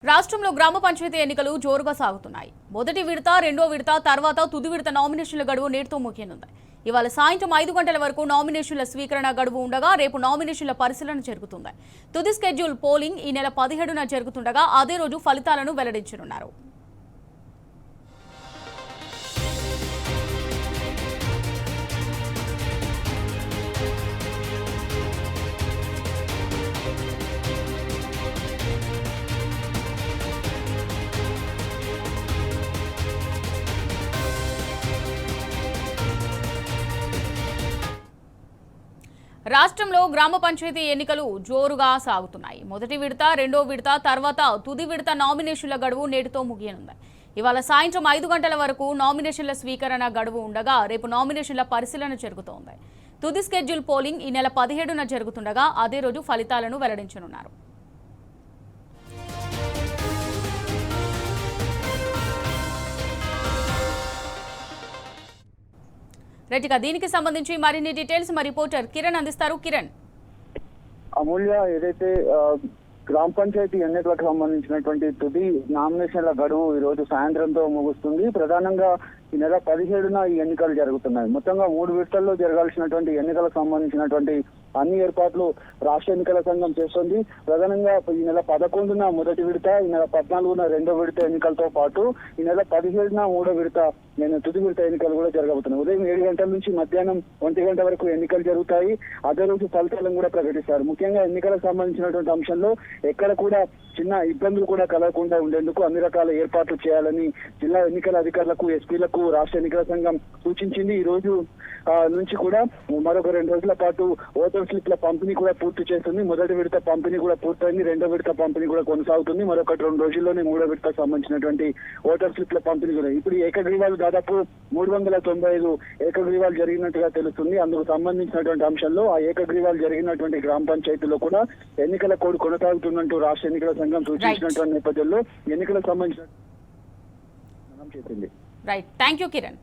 రాష్ట్రంలో గ్రామ పంచాయతీ ఎన్నికలు జోరుగా సాగుతున్నాయి. మొదటి విడత, రెండో విడత, తర్వాత తుది విడత నామినేషన్ల గడువు నేటితో ముగియనుంది. ఇవాళ సాయంత్రం 5 గంటల వరకు నామినేషన్ల స్వీకరణ గడువు ఉండగా రేపు నామినేషన్ల పరిశీలన జరుగుతుంది. తుది స్కెడ్యూల్ పోలింగ్ ఈ నెల 17న జరుగుతుండగా అదే రోజు ఫలితాలను వెల్లడించనున్నారు. రాష్ట్రంలో గ్రామ పంచాయతీ ఎన్నికలు జోరుగా సాగుతున్నాయి. మొదటి విడత, రెండో విడత, తర్వాత తుది విడత నామినేషన్ల గడువు నేటితో ముగియనుంది. ఇవాళ సాయంత్రం 5 గంటల వరకు నామినేషన్ల స్వీకరణ గడువు ఉండగా రేపు నామినేషన్ల పరిశీలన జరుగుతోంది. తుది స్కెడ్యూల్ పోలింగ్ ఈ నెల 17న జరుగుతుండగా అదే రోజు ఫలితాలను వెల్లడించనున్నారు. రైట్గా దీనికి సంబంధించి మరిన్ని డీటెయిల్స్ మా రిపోర్టర్ కిరణ్ అందిస్తారు. కిరణ్, అమూల్య, ఏదైతే గ్రామ పంచాయతీ ఎన్నికలకు సంబంధించినటువంటి తుది నామినేషన్ల గడువు ఈ రోజు సాయంత్రంతో ముగుస్తుంది. ప్రధానంగా ఈ నెల 17న ఈ ఎన్నికలు జరుగుతున్నాయి. మొత్తంగా 3 విడతల్లో జరగాల్సినటువంటి ఎన్నికలకు సంబంధించినటువంటి అన్ని ఏర్పాట్లు రాష్ట్ర ఎన్నికల సంఘం చేస్తుంది. ప్రధానంగా ఈ నెల 11న మొదటి విడత, ఈ నెల 14న రెండో విడత ఎన్నికలతో పాటు ఈ నెల 17న మూడో విడత తుది విడత ఎన్నికలు కూడా జరగబోతున్నాయి. ఉదయం 7 గంటల నుంచి మధ్యాహ్నం 1 గంట వరకు ఎన్నికలు జరుగుతాయి. అదే రోజు ఫలితాలను కూడా ప్రకటిస్తారు. ముఖ్యంగా ఎన్నికలకు సంబంధించినటువంటి అంశంలో ఎక్కడ కూడా చిన్న ఇబ్బందులు కూడా కలగకుండా ఉండేందుకు అన్ని రకాల ఏర్పాట్లు చేయాలని జిల్లా ఎన్నికల అధికారులకు, ఎస్పీలకు రాష్ట్ర ఎన్నికల సంఘం సూచించింది. ఈ రోజు నుంచి కూడా మరొక 2 రోజుల పాటు ఓటర్ స్లిప్ల పంపిణీ కూడా పూర్తి చేస్తుంది. మొదటి విడత పంపిణీ కూడా పూర్తయింది. రెండో విడత పంపిణీ కూడా కొనసాగుతుంది. మరొక 2 రోజుల్లోనే మూడో విడతకు సంబంధించినటువంటి ఓటర్ స్లిప్ల పంపిణీ కూడా. ఇప్పుడు ఏకగ్రీవాలు దాదాపు 395 ఏకగ్రీవాలు జరిగినట్టుగా తెలుస్తుంది. అందుకు సంబంధించినటువంటి అంశంలో ఆ ఏకగ్రీవాలు జరిగినటువంటి గ్రామ పంచాయతీలో కూడా ఎన్నికల కోడ్ కొనసాగుతుందంటూ రాష్ట్ర ఎన్నికల సంఘం సూచించినటువంటి నేపథ్యంలో ఎన్నికలకు సంబంధించిన రైట్. Thank you Kiran.